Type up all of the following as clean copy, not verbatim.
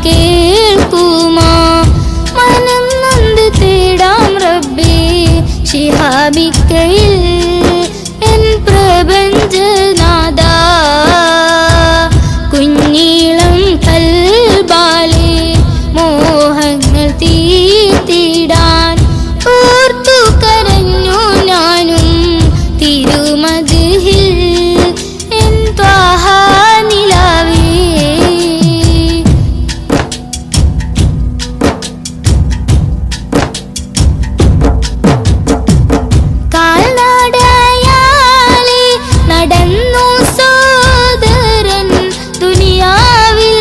കേൾക്കുമോ മനം നൊന്ത് തേടാം റബ്ബേ ശിഹാബിക്കയിൽ എൻ പ്രപഞ്ചനാഥാ കുഞ്ഞീളം കൽബാലെ മോഹങ്ങൾ തീർത്തിടാൻ ഓർത്തു കരഞ്ഞു ഞാനും തിരുമദ്ഹിൽ എൻ ത്വാഹ നിലാവേ കാൽനടയാലെ നടന്നു സോദരൻ ദുനിയാവിൽ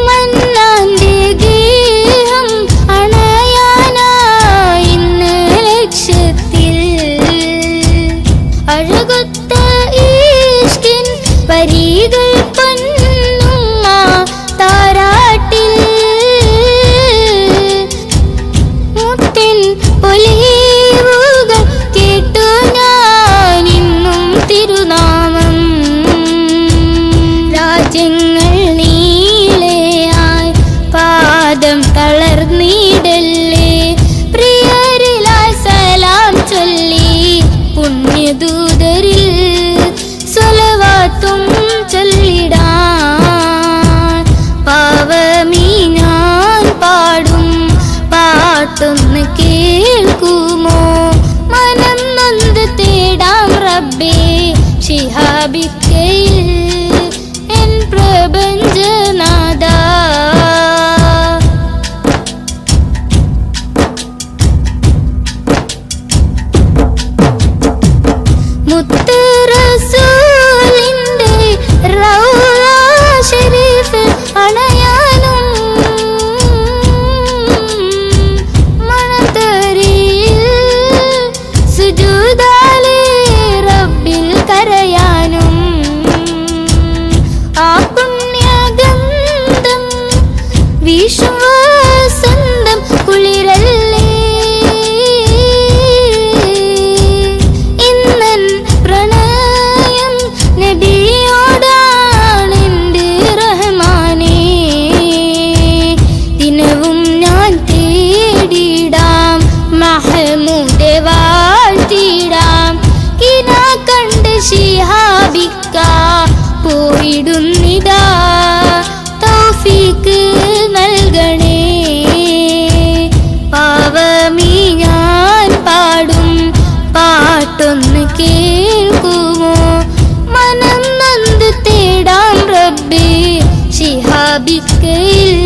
മന്നാന്റെ ഗേഹം അണയാനായി ഇന്ന് ലക്ഷ്യത്തിൽ അഴകൊത്ത ഈഷ്കിൻ വരികൾ പൊന്നുമ്മ താരാട്ടിൽ മുത്തിൻ പൊലിവുകൾ കേട്ടു ഞാനിന്നും തിരുനാമം രാജ്യങ്ങൾ നീളെയായി പാദം തളർന്നിടല്ലേ പ്രിയരിലായി സലാം ചൊല്ലി പുണ്യദൂതരിൽ സ്വലവാത്തും ചൊല്ലിടാൻ പാവമീ ഞാൻ പാടും പാട്ടൊന്ന് കേൾക്കുമോ മനം നൊന്ത് തേടാം റബ്ബേ ശിഹാബിക്കയിൽ എൻ പ്രപഞ്ചനാഥാ മുത്ത് റസൂലിന്റെ റൗള ശരീഫ് അണയാനും മണത്തരിയിൽ സുജൂദാലെ റബ്ബിൽ കരയാനും ആ പുണ്യഗന്ധം വീശും വസന്തം കുളിരല്ലേ ഇന്നൻ പ്രണയം നബിയോടാണെന്റെ റഹ്മാനേ ദിനവും ഞാൻ തേടിടാം മഹ്മൂദെ വാഴ്ത്തിടാം കിനാ കണ്ട് ശിഹാബിക്ക പോയിടുന്നിതാ തൗഫീക്ക് നൽകണേ പാവമീ ഞാൻ പാടും പാട്ടൊന്ന് കേൾക്കുമോ മനം നൊന്ത് തേടാം റബ്ബേ ശിഹാബിക്കയിൽ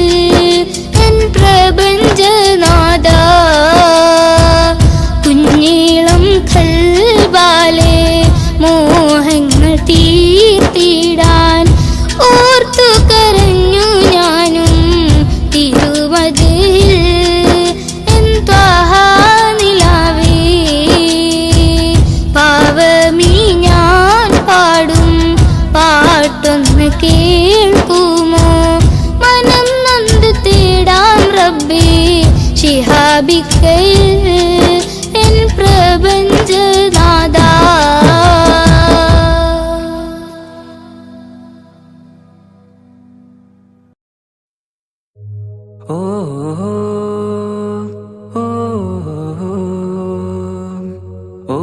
എൻ പ്രപഞ്ചനാഥാ കുഞ്ഞീളം കൽബാലെ മോഹങ്ങൾ തീർത്തിടാൻ ഓർത്തു കരഞ്ഞു ഞാനും തിരുമദ്ഹിൽ എൻ ത്വാഹ നിലാവേ പാവമീ ഞാൻ പാടും പാട്ടൊന്ന് കേൾക്കുമോ മനം നൊന്ത് തേടാം റബ്ബേ ശിഹാബിക്കയിൽ എൻ പ്രപഞ്ചനാഥാ ഓ ഓ ഓ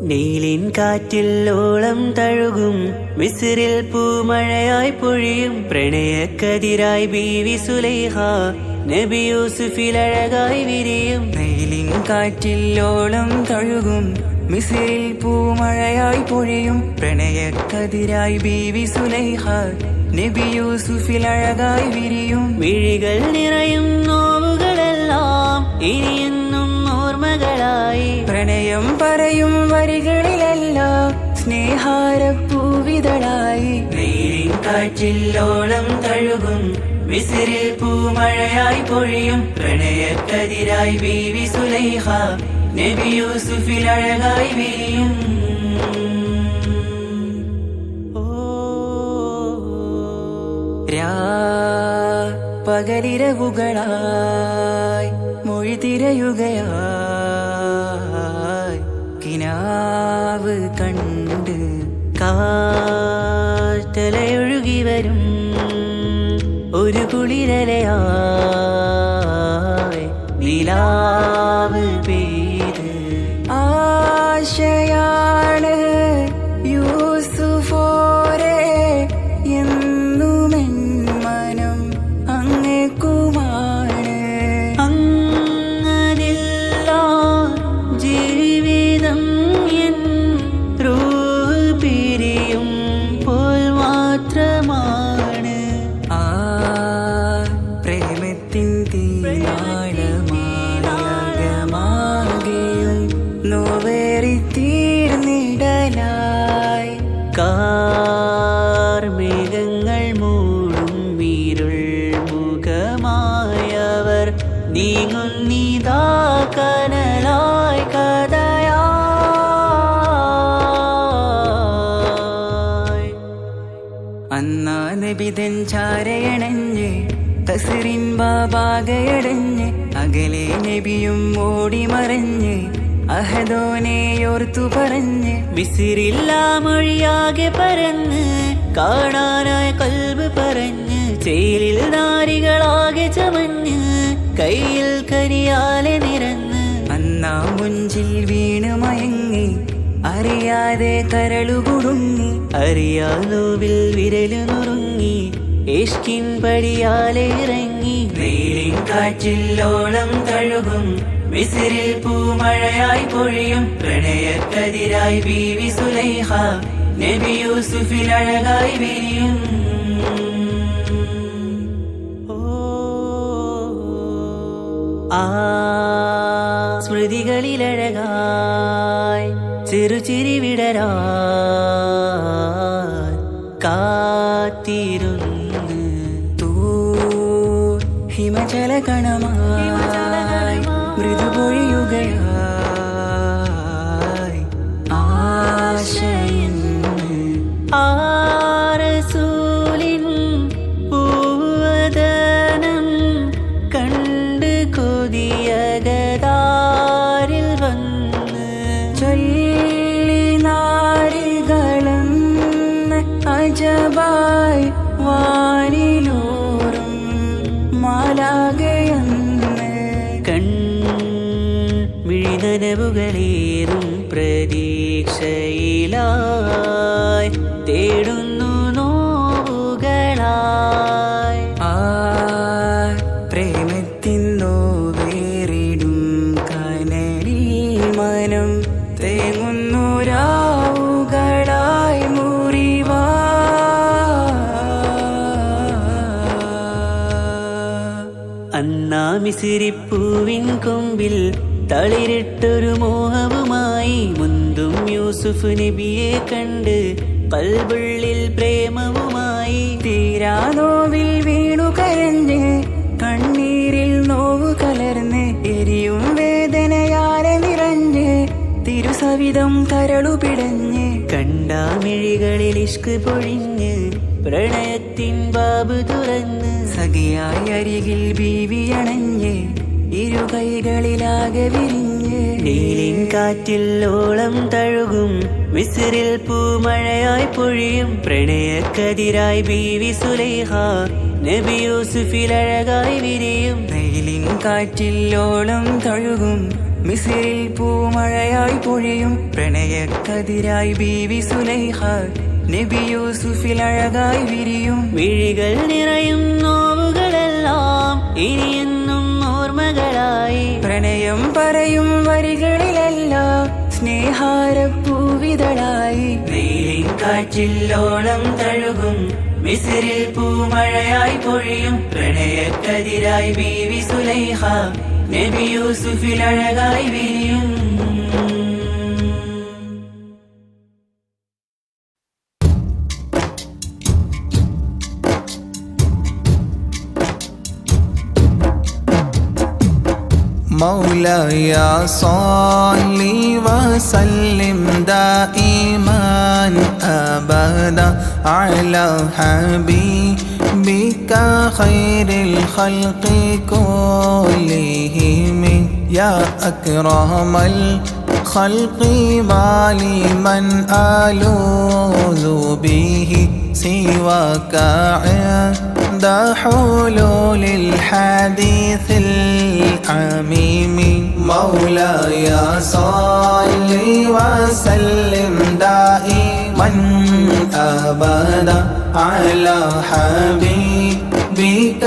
നീലിൻ കാറ്റിൽ ഓളം തഴുകും മിസ്രിൽ പൂമഴയായി പൊഴിയും പ്രണയക്കതിരായി ബീവി സുലൈഹ നബി യൂസുഫിൽ അഴകായി വിരിയും നീലിൻ കാറ്റിൽ ഓളം തഴുകും മിസ്രിൽ പൂമഴയായി പൊഴിയും പ്രണയക്കതിരായി ബീവി സുലൈഹ നബി യൂസുഫിൽ അഴകായി വിരിയും മിഴികൾ നിറയും നോവുകളെല്ലാം ഇനിയെന്നും ഓർമ്മകളായി പ്രണയം പറയും വരികളിലെല്ലാം സ്നേഹാരപ്പൂവിതളായി നീലിൻ കാറ്റിൽ ഓളം തഴുകും മിസ്രിൽ പൂമഴയായി പൊഴിയും പ്രണയക്കതിരായി ബീവി സുലൈഹ നബി യൂസുഫിൽ അഴകായി വിരിയും പകലിരവുകളായി മൊഴി തിരയുകയായി കിനാ നിലാവ് കണ്ട് കാറ്റലയൊഴുകി വരും ഒരു കുളിരലയായി നിലാവ് പെയ്ത് ആശയാണ് യൂസുഫോരെ എന്നുമെൻ മനം അങ്ങേക്കുമാണ്. അങ്ങനില്ല ജീവിതം എൻ റൂഹ് പിരിയുമ്പോൾ മാത്രമാണ്. ആ പ്രേമത്തിൻ തീരാളമാകെയും നോവേറി തീർന്നിടലായി കാർമേഘങ്ങൾ മൂടും ഇരുൾ മുഖമായവർ നീങ്ങുന്നിതാ കനലായി കഥയായി. അന്നാ നബിതൻ ചാരയണഞ്ഞ് കസറിൻ ബാബാകയടഞ്ഞ് അകലെ നബിയും ഓടി മറഞ്ഞ് അഹദോനെയോർത്തു പറഞ്ഞ് മിസിറില്ലാ മൊഴിയാകെ പരന്ന് കാണാനായി കൽബ് പറഞ്ഞ് ചേലിൽ നാരികളാകെ ചമഞ്ഞ് കയ്യിൽ കരിയാലെ നിരന്ന് അന്നാ മുഞ്ചിൽ വീണ് മയങ്ങി അറിയാതെ കരളുകുടുങ്ങി അറിയാലോവിൽ വിരലു നുറുങ്ങി ഇഷ്കിൻ പടിയാലെ ഇറങ്ങി വെയിലിൻ കാറ്റില്ലോളം തഴുകും മിസിറിൽ പൂമഴയായി പൊഴിയും പ്രണയക്കതിരായി ബീവി സുലൈഹ നബി യൂസുഫിൽ അഴകായി വിരിയും. ആ സ്മൃതികളിലഴകായി ചെറുചിരി വിടരാ കാത്തിരുന്ന് ഹിമജല കണമായി മൃദുപൊഴിയുകയായി ആശയിൻ ആരസൂലിൻ പൂവദനം കണ്ട് കൊതിയകതാരിൽ വന്ന് ചൊല്ലി നാരികളെന്ന് അജബായി വാനിലൂറും മാലാകയെന്ന് മിഴിനനവുകളേറും പ്രതീക്ഷയിലായി തേടുന്നു നോവുകളായി. ആ പ്രേമത്തിൻ നോവേറിടും കനലിൽ മനം തേങ്ങുന്നു രാവുകളായി മുറിവാ. അന്നാ മിസിരിപ്പൂവിൻ കൊമ്പിൽ തളിരിട്ടൊരു മോഹവുമായി മുന്തും യൂസുഫ് നബിയെ കണ്ട് കൽബുള്ളിൽ പ്രേമവുമായി തീരാ നോവിൽ വീണു കരഞ്ഞ് കണ്ണീരിൽ നോവ് കലർന്ന് എരിയും വേദനയാലെ നിറഞ്ഞ് തിരുസവിധം കരളു പിടഞ്ഞ് കണ്ടാമിഴികളിൽ ഇഷ്ക് പൊഴിഞ്ഞ് പ്രണയത്തിൻ ബാബ് തുറന്ന് സഖിയായി അരികിൽ ബീവി അണഞ്ഞ് ഇരു കൈകളിലാകെ വിരിഞ്ഞ് നീലിൻ കാറ്റില്ലോളം തഴുകും മിസിറിൽ പൂമഴയായി പൊഴിയും പ്രണയക്കതിരായി ബീവി സുലൈഹ നബി യൂസുഫിൽ അഴകായി വിരിയും. വെയിലിൻ കാറ്റില്ലോളം തഴുകും മിസിറിൽ പൂമഴയായി പൊഴിയും പ്രണയക്കതിരായി ബീവി സുലൈഹ നബി യൂസുഫിൽ അഴകായി വിരിയും. വിഴികൾ നിറയും നോവുകളെല്ലാം ഇനിയെന്നും ഓർമ്മകളായി പ്രണയം പറയും വരികളിലെല്ലാം സ്നേഹാരപ്പൂവിതളായി. വെയിലിൻ കാറ്റില്ലോളം തഴുകും മിസിറിൽ പൂമഴയായി പൊഴിയും പ്രണയക്കതിരായി ബീവി സുലൈഹ നബി യൂസുഫിൽ അഴകായി വിരിയും. مولاي صل وسلم دائما أبدا على حبيبك خير الخلق كلهم يا أكرم خلقي ما لي من ألوذ به سواك عند حلول الحديث العميم مولاي صل وسلم دائما أبدا على حبيبك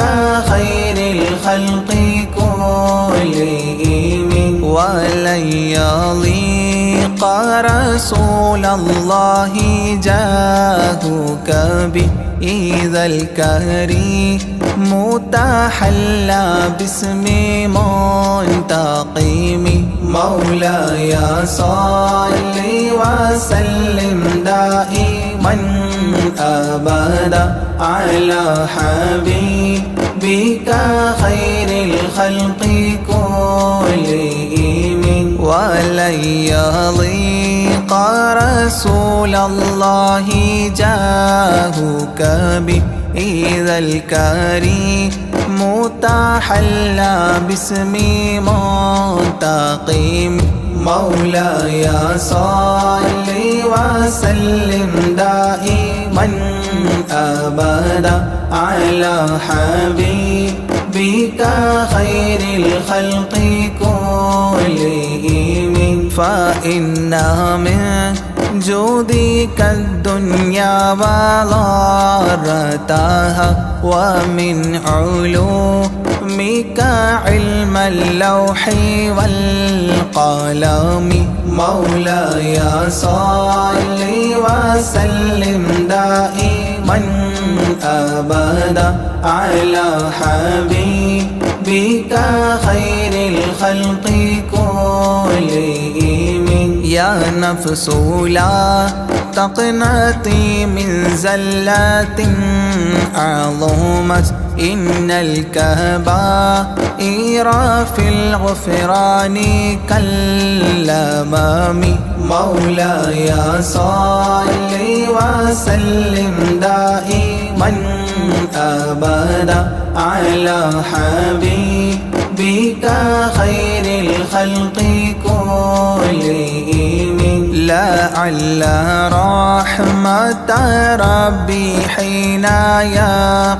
خير الخلق كلهم ولن يضيق رسول الله جاهك بإذا الكريم تحلى باسم منتقم مولاي صل وسلم دائما أبدا على حبيبك خير الخلق كلهم ولن يضيق رسول الله جاهك بإذا الكريم تحلى باسم منتقم مولاي صل وسلم دائما أبدا على حبيبك خير الخلق كلهم فإن من جودك الدنيا وضارتها ومن علومك علم اللوح والقلم مولاي صل وسلم دائما أبدا على حبيبك خير الخلق كلهم يا نفس لا تقنطي من زلات عظمت إن الكبائر في الغفران كالأمام مولاي صل وسلم دائما أبدا على حبيبك خير الخلق كلهم لعل رحمة ربي حين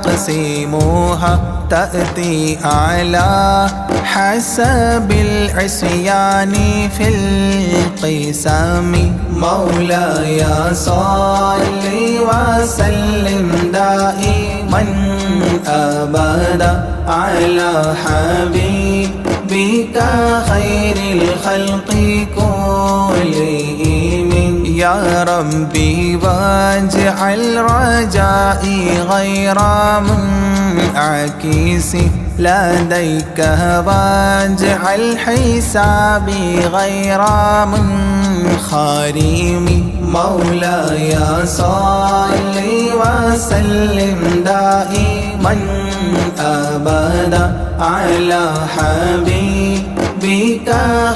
يقسمها تأتي على حسب العصيان في القسم مولاي صل وسلم دائما أبدا على حبيبك خير الخلق كلهم يا ربي واجعل رجائي غير منعكس لديك واجعل حسابي غير منخرم مولاي صل وسلم دائما أبدا على حبيبك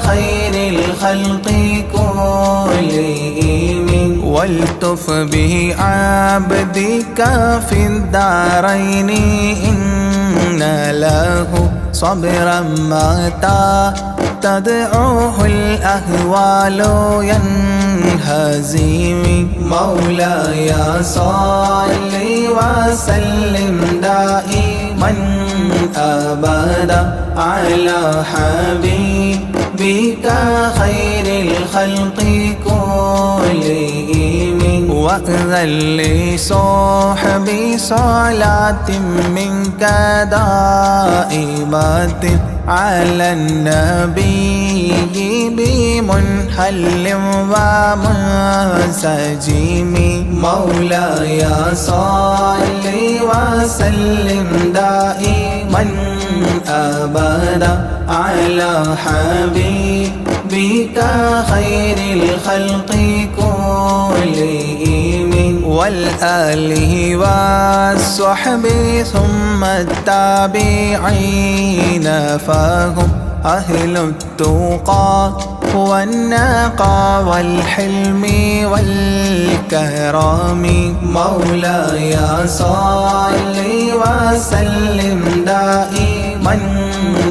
خير الخلق كلهم والتف به عبدك في الدارين إن له صبرا متى تدعوه الأهوال ينهزم مولاي صل وسلم دائما أبدا على حبيبك خير الخلق كلهم وأذن لصحبي صلاة منك دائمة على النبي بمنحل ومنسجم مولاي صل وسلم دائما أبدا على حبيبك خير الخلق كلهم والآله والصحب ثم التابعين فهم أهل التقى والنقى والحلم والكرم مولاي صل وسلم دائما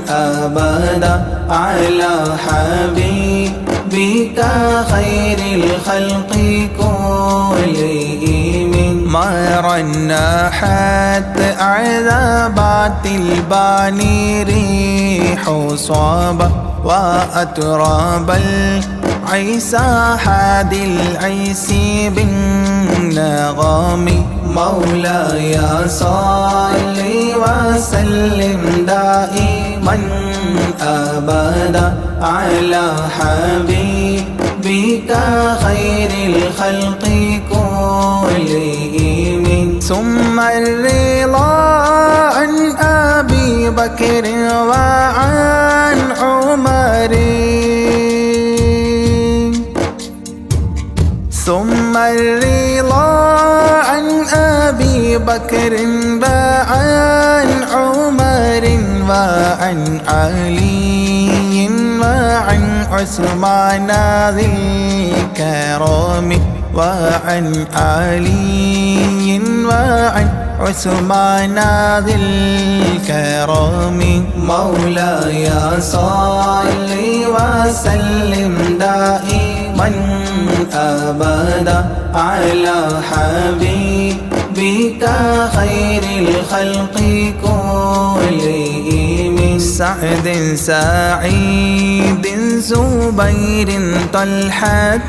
أبدا على حبيبك بك خير الخلق كلهم مر الناحات عذابات الباني ريح صابة وأتراب العيسى حاد العيس بالنغم مولاي صل وسلم دائما أبدا على حبيبك خير الخلق كلهم ثم الرضا عن أبي بكر وعن عمر ثم الرضا عن أبي بكر وعن عمر وعن علي وعن عثمان ذي الكرم وعن علي وعن عثمان ذي الكرم مولاي صل وسلم دائما أبدا على حبيبك خير الخلق كلهم سعد سعيد زبير طلحة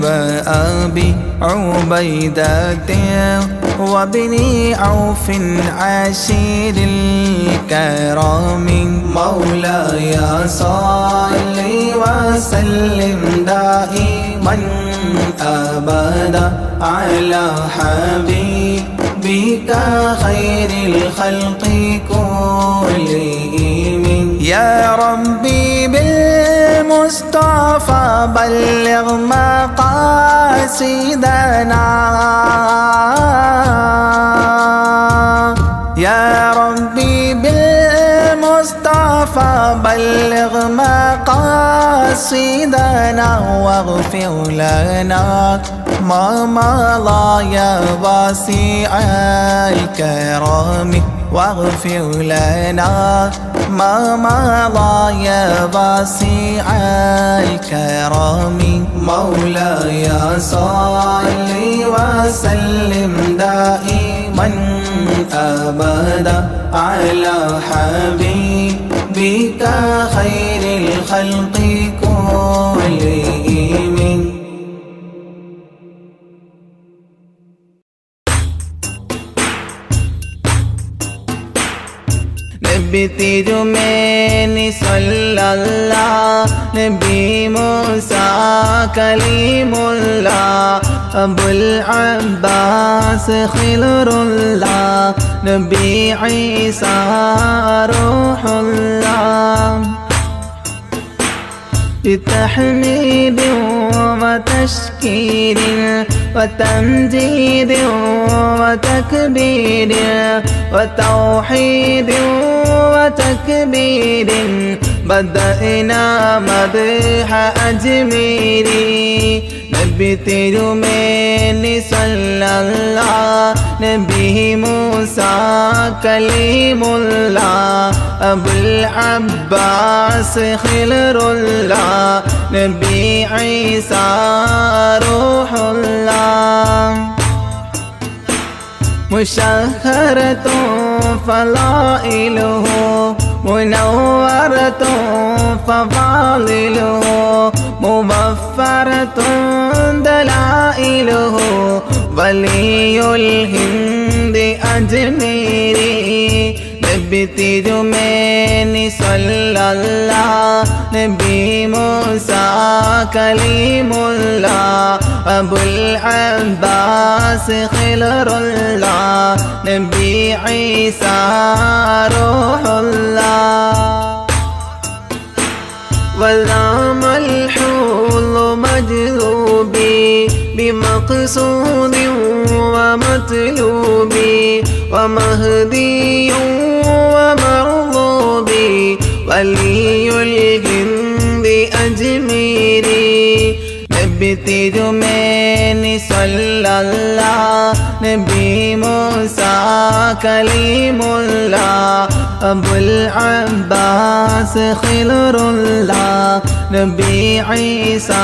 وأبي عبيدة وابن عوف عشير الكرام مولاي صل وسلم دائما أبدا على حبيبك خير الخلق كلهم يا ربي بالمصطفى بلغ مقاصدنا يا ربي بالمصطفى بلغ مقاصدنا واغفر لنا ما مضى يا واسع الكرم واغفر لنا ما مضى يا واسع الكرم مولاي صل وسلم دائما أبدا على حبيبك خير الخلق كلهم نبي تجمعني صلى الله نبي موسى كليم الله أبو العباس خضر الله نبي عيسى روح الله بتحميد وتشكير وتمجيد وتكبير وتوحيد وتكبير بدأنا مدح أجميري نبي تجمعني صلى الله نبي موسى كليم الله أبو العباس خضر الله نبي عيسى روح الله مشهرة فضائله منورة فضائله مبفرة دلائله ولي الهند أجميري نبي تجمعني صلى الله نبي موسى كليم الله أبو العباس خضر الله نبي عيسى روح الله والرام الحول مجذوبي بمقصود ومطلوبي ومهدي ومرغوبي ولي الهند أجميري نبي تجمعني صلى الله نبي موسى كليم الله أبو العباس خضر الله نبي عيسى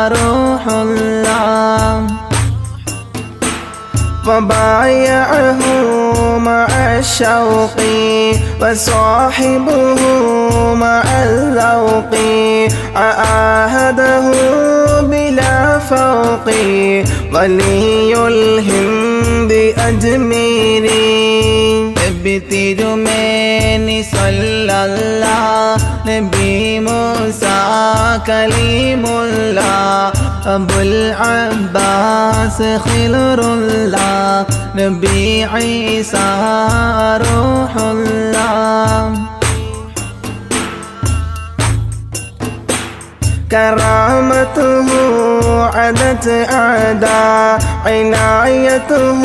روح الله وبايعه مع الشوق وصاحبه مع الذوق عاهده بلا فوق ولي الهند أجميري തിരുമേനി സല്ലല്ലാഹ് നബി മൂസ കലീമുല്ലാഹ് അബുൽ അബ്ബാസ് ഖിലറുല്ലാഹ് നബി ഈസാ റൂഹുല്ലാഹ് كرامته عدت أعداء عنايته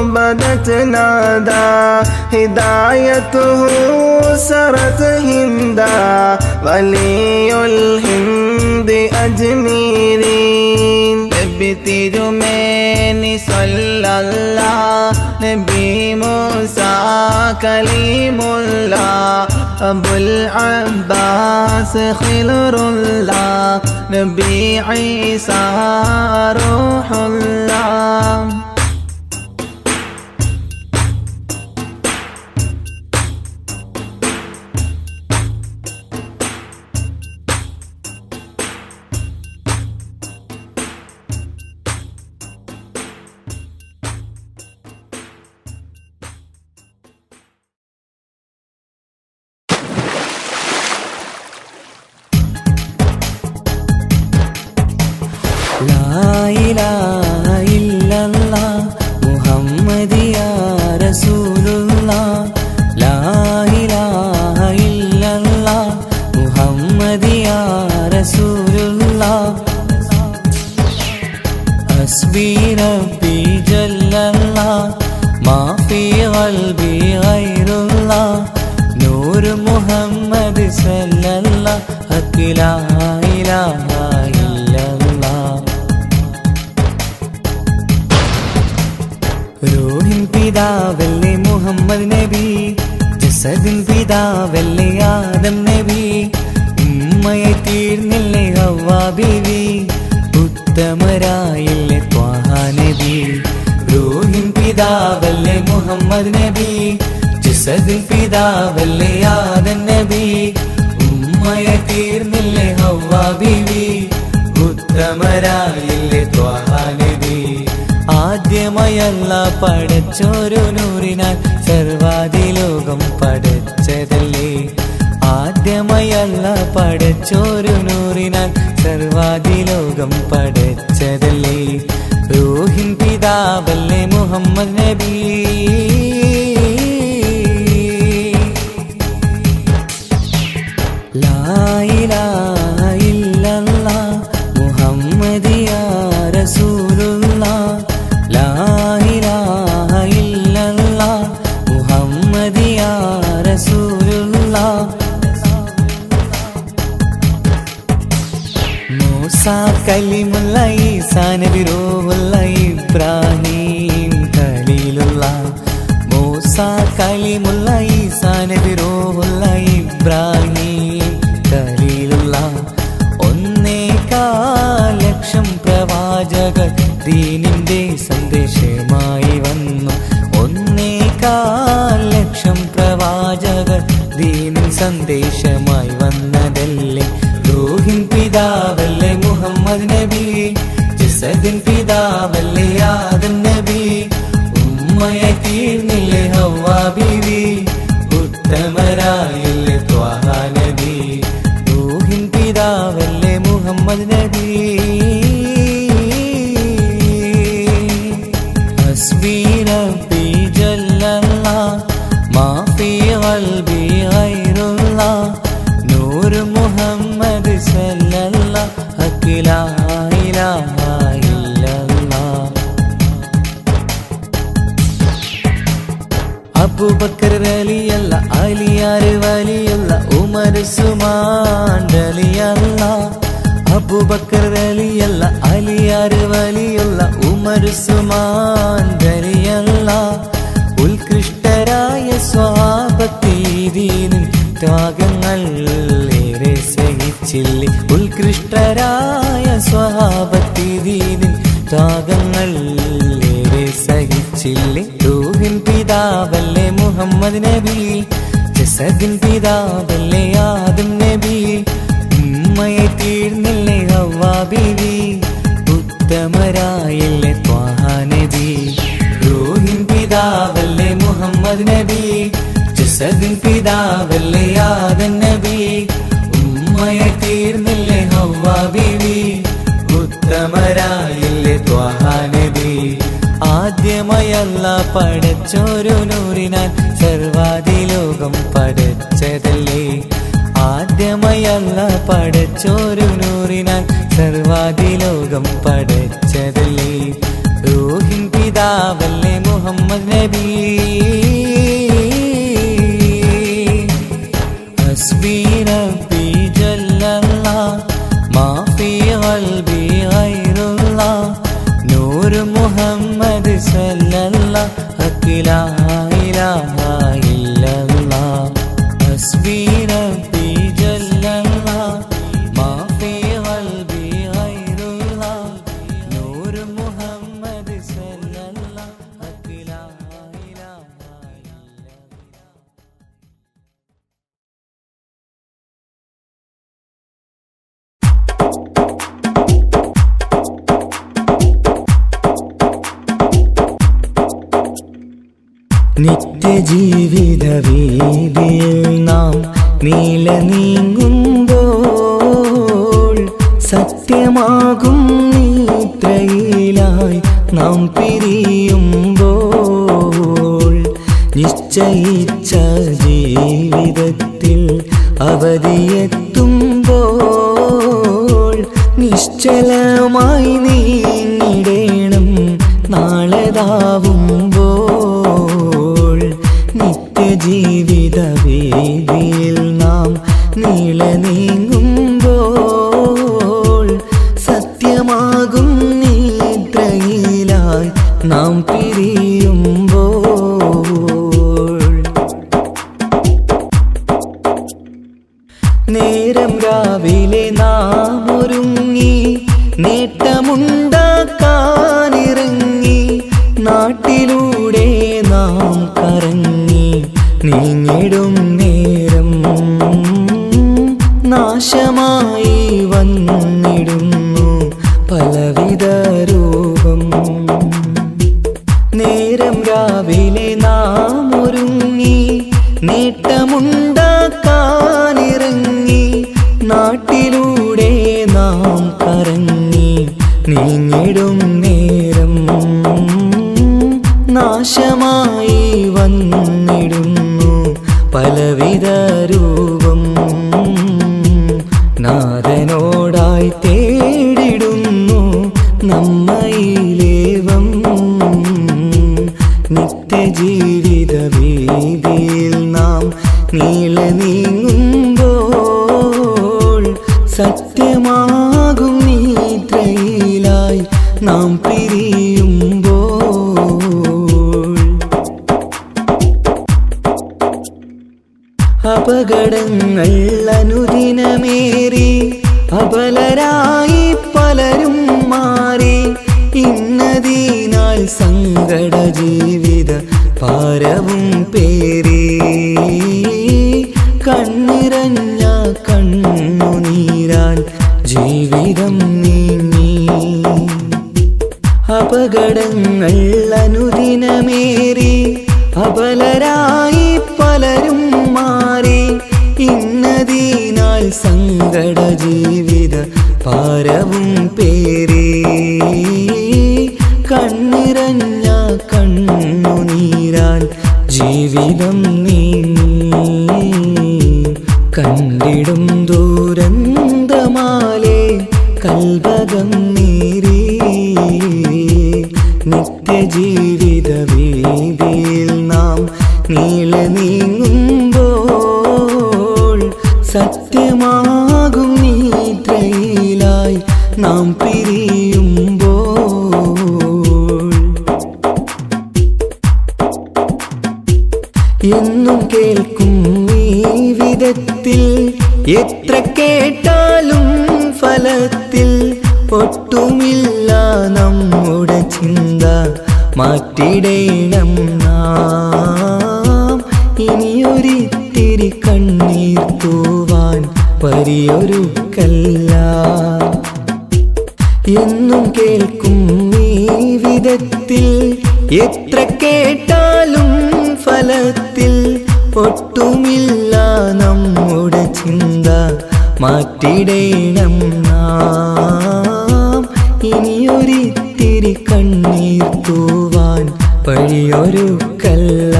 بدت نادى هدايته سرت هندا ولي الهند أجميرين തിരുമേനി സല്ലല്ലാഹ് നബി മൂസ കലീമുല്ലാഹ് അബുൽ അബ്ബാസ് ഖിലറുല്ലാഹ് നബി ഈസാ റൂഹുല്ലാഹ് لا إله إلا الله محمد يا رسول الله لا إله إلا الله محمد يا رسول الله حسبي ربي جل الله ما في قلبي غير الله نور محمد صلى الله حق لا إله إلا الله റൂഹിൻ പിതാവല്ലേ മുഹമ്മദ് നബി ജസദിൻ പിതാവല്ലേ ആദം നബി ഉമ്മയെ തീർന്നില്ലേ ഹവ്വാ ബീവി ഉത്തമരായില്ലേ ത്വാഹ നബി റൂഹിൻ പിതാവല്ലേ മുഹമ്മദ് നബി ജസദിൻ പിതാവല്ലേ ആദം നബി ഉമ്മയെ തീർന്നില്ലേ ഹവ്വാ ബീവി ഉത്തമരായില്ലേ ത്വാഹ നബി ആദ്യമയല്ല പടച്ചോരു നൂറിനാൽ സർവാദിലോകം പടച്ചതല്ലേ ആദ്യമയല്ല പടച്ചോരു നൂറിനാൽ സർവാദിലോകം പടച്ചതല്ലേ റൂഹിൻ പിതാവല്ലേ മുഹമ്മദ് നബി ലാ ഇലാഹ ഇല്ലല്ലാഹ് മുഹമ്മദ് യാ റസൂലുള്ളാഹ് ലാ ഇലാഹ ഇല്ലല്ലാഹ് മുഹമ്മദ് യാ റസൂലുള്ളാഹ് മൂസാ കലിമുള്ള ഈസാ നബി റൂഹുള്ള ഇബ്രാഹിം ഖലീലുള്ളാഹ് മൂസാ കലിമുള്ള ഈസാ നബി റൂഹുള്ള ഇബ്രാഹിം ഖലീലുള്ളാഹ് 1.25 ലക്ഷം പ്രവാചകർ ദീനിന്റെ സന്ദേശമായി വന്നു 1.25 ലക്ഷം പ്രവാചകർ ദീനിൻ സന്ദേശമായി വന്നതല്ലേ റൂഹിൻ പിതാവല്ലേ മുഹമ്മദ് നബി ജസദിൻ പിതാവല്ലേ ആദം നബി ഉമ്മയെ തീർന്നില്ലേ ഹവ്വാ ബീവി ഉത്തമരായില്ലേ ത്വാഹ നബി റൂഹിൻ പിതാവല്ലേ മുഹമ്മദ് നബി حسبي ربي جل الله ما في قلبي غير الله نور محمد صلى الله حق لا إله إلا الله أبو بكر رلي الله عليار ولي الله عمر عثمان رلي الله അബൂ ബക്കർ റളിയല്ല അലിയാർ വലിയുള്ള ഉമർ ഉസ്മാൻ റളിയല്ല ഉത്കൃഷ്ടരായ സ്വഹാബത്തീദീനിൻ ത്യാഗങ്ങൾ ഏറെ സഹിച്ചില്ലേ ദുഷ്ടരായ സ്വഹാബത്തിദീനിൻ ത്യാഗങ്ങൾ ഏറെ സഹിച്ചില്ലേ. റൂഹിൻ പിതാവല്ലേ മുഹമ്മദ് നബി, ജസദിൻ പിതാവല്ലേ ആദം നബി, ഉമ്മയെ തീർന്നില്ലേ ഹവ്വാ ബീവി, ഉത്തമരായില്ലേ ത്വാഹ നബി. റൂഹിൻ പിതാവല്ലേ മുഹമ്മദ് നബി, ജസദിൻ പിതാവല്ലേ ആദം നബി, ഉമ്മയെ തീർന്നില്ലേ ഹവ്വാ ബീവി, ഉത്തമരായില്ലേ ത്വാഹ നബി. ആദ്യമായി അല്ലാഹ് പടച്ചോരു നൂറിനാൽ സർവാദിലോകം പടച്ചതല്ലേ. ആദ്യമായി അല്ലാഹ് പടച്ചോരു നൂറിനാൽ സർവാദിലോകം പടച്ചതല്ലേ. റൂഹിൻ പിതാവല്ലേ മുഹമ്മദ് നബി. ഹസ്ബി റബ്ബി ജല്ലല്ലാഹ് മാ ഫീ ഖൽബി ഗൈറുല്ലാഹ്, നൂർ മുഹമ്മദ് സല്ലല്ലാഹ് ഹഖ് ലാ ഇലാഹ ഇല്ലല്ലാഹ്. ഹസ്ബി റബ്ബി ജല്ലല്ലാഹ് മാ ഫീ ഖൽബി ഗൈറുല്ലാഹ്, നൂർ മുഹമ്മദ് സല്ലല്ലാഹ് ഹഖ് ലാ ഇലാഹ ഇല്ലല്ലാഹ്. നിത്യജീവിത വീതിയിൽ നാം നീല നീങ്ങുമ്പോൾ, സത്യമാകും നിദ്രയിലായി നാം പിരിയുമ്പോൾ, നിശ്ചയിച്ച ജീവിതത്തിൽ അവധിയെത്തുമ്പോൾ, നിശ്ചലമായി നീങ്ങിടേണം നാളെതാവുമ്പോൾ. നിത്യജീവിത വീതിയിൽ നാം നീള നീങ്ങുമ്പോൾ, സത്യമാകും നിദ്രയിലായി നാം പിരിയുമ്പോൾ, നേരം രാവിലെ നാം ഒരുങ്ങി നേട്ടമുണ്ടാക്കാനിറങ്ങി, നാട്ടിലൂടെ നാം കറങ്ങി നീങ്ങിടും നേരം നാശമായി വന്നിടുന്നു പലവിധ രൂപം. നേരം രാവിലെ നാം ഒരുങ്ങി നേട്ടമുണ്ടാക്കാനിറങ്ങി, നാട്ടിലൂടെ നാം കറങ്ങി നീങ്ങിടും നേരം നാശമായി വന്നിടുന്നു പലവിധ രൂപം. നാഥനോടായി തേടിടുന്നു നമ്മയിലേവം. നിത്യജീവിത വീതിയിൽ നാം നീള നീങ്ങുമ്പോൾ, സത്യമാകും നിദ്രയിലായി നാം പിരിയുമ്പോൾ, അപകടങ്ങൾ അനുദിനമേറി അബലരായി പലരും മാറി, ഇന്നതിനാൽ സങ്കട ജീവിത ഭാരവും പേറി, കണ്ണിറഞ്ഞ കണ്ണുനീരാൽ ജീവിതം നീങ്ങി. അപകടങ്ങൾ അനുദിനമേറി അബലരായി പലരും മാറി, ഇന്നതിനാൽ സങ്കട ജീവിത ഭാരവും പേറി, കണ്ണിറഞ്ഞ കണ്ണുനീരാൽ ജീവിതം നീങ്ങി. കണ്ടിടും ദൂരന്തമാലേ കൽബകം നീറി, നിത്യജീവിത വീതിയിൽ നാം നീള നീങ്ങുമ്പോൾ, സത്യമാകും നിദ്രയിലായി നാം പിരിയുമ്പോൾ, എന്നും കേൾക്കും ഈ വിധത്തിൽ എത്ര കേട്ടാലും ഫല മാറ്റിടേണം നാം. ഇനിയൊരിത്തിരി കണ്ണീർ തൂവാൻ പരിയൊരുക്കല്ല. എന്നും കേൾക്കും ഈ വിധത്തിൽ എത്ര കേട്ടാലും ഫലത്തിൽ ഒട്ടുമില്ല നമ്മുടെ ചിന്ത. മാറ്റിടേണം നാം. ഇനിയൊരിത്തിരി കണ്ണീർ തൂവാൻ വഴിയൊരുക്കല്ല.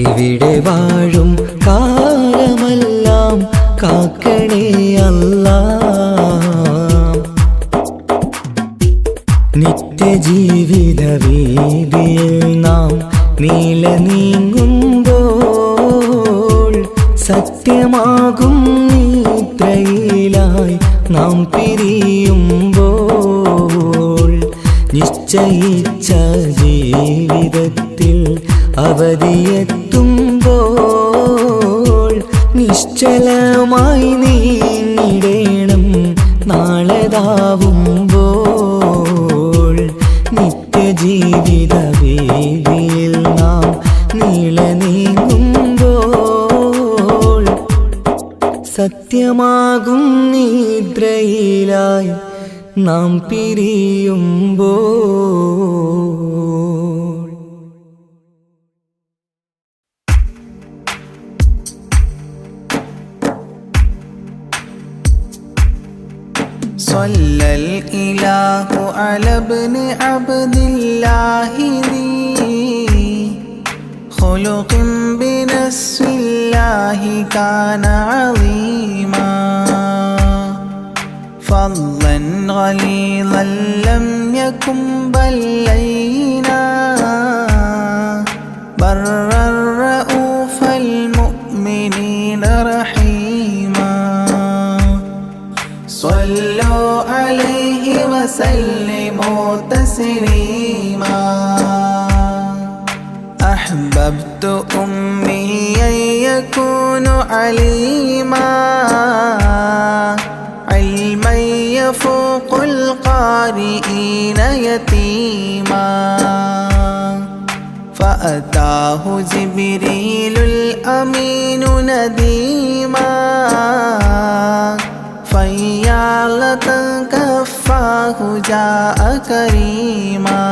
ഇവിടെ വാഴും കാലമെല്ലാം കാക്കണേ അല്ലാ. നിത്യജീവിത വീതിയിൽ നാം നീല നീങ്ങുമ്പോൾ സത്യമാകും നിദ്രയിലായി നാം പിരിയുമ്പോൾ നിശ്ചയിച്ച ജീവിതത്തിൽ അവധിയെത്തുമ്പോൾ നിശ്ചലമായി നീങ്ങിടേണം നാളെതാവുമ്പോൾ. നിത്യജീവിത വേദിയിൽ നാം നീള നീങ്ങുമ്പോൾ സത്യമാകും നിദ്രയിലായി നാം പിരിയുമ്പോൾ. صلى الإله على ابن عبد الله ذي خلق بنص الله كان عظيما فضلا غليظا لم يكن بل لينا برا رؤوف المؤمنين رحيما صلوا عليه وسلموا تسليما أحببت أمي أن يكون عليما علما يفوق القارئين يتيما فأتاه جبريل الأمين نديما فيالة كفاه جاء كريما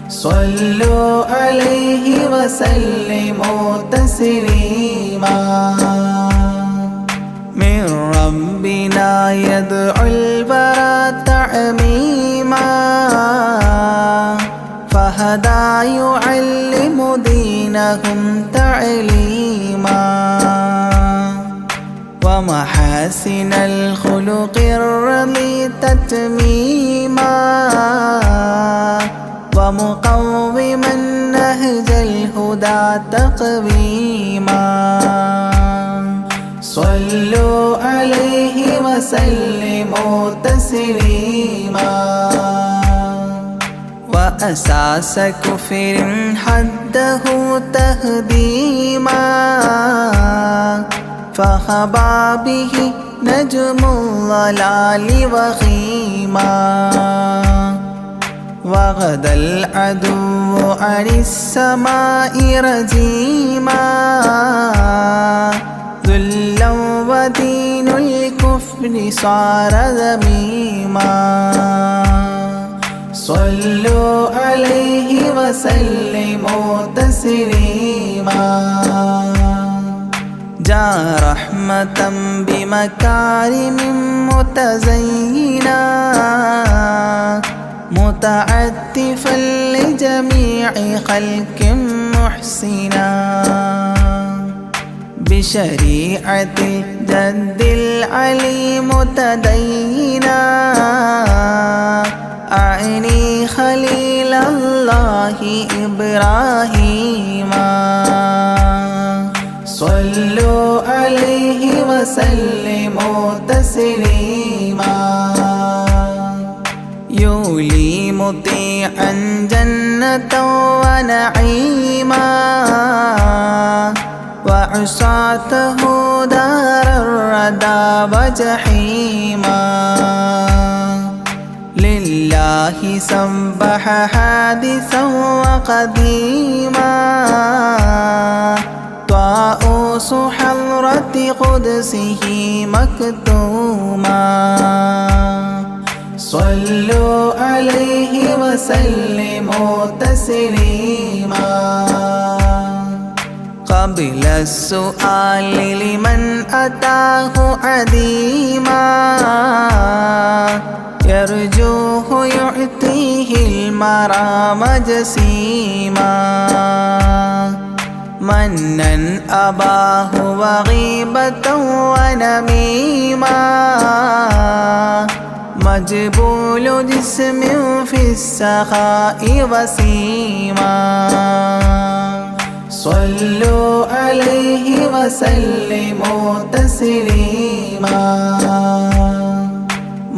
صلوا عليه وسلموا تسليما من ربنا يدعو البراء تعميما فهدى يعلم دينهم تعليما ومحاسن الخلق الرضي تتميما ومقوما نهج الهدى تقويما صلوا عليه وسلموا تسليما وأساس كفر حده تهديما فخبى به نجم الضلال وخيما وغدا العدو عن السماء رجيما ذلا ودين الكفر صار ذميما صلوا عليه وسلموا تسليما جاء رحمة بمكارم متزينا متعتفا لجميع خلق محسنا بشريعة الجد العلي متدينا أعني خليل الله إبراهيم صلوا عليه وسلموا تسليما يولي مطيعا جنة ونعيما وعصاته دار الردى وجحيما لله لله سبح حادثا وقديما طاؤوس حضرة قدسه مكتوما صلوا عليه وسلموا تسليما قبل السؤال لمن أتاه عديما يرجوه يعطيه المرام جسيما منا أباه وغيبة ونميما مجبول جسم في السخاء وسيما صلوا عليه وسلموا تسليما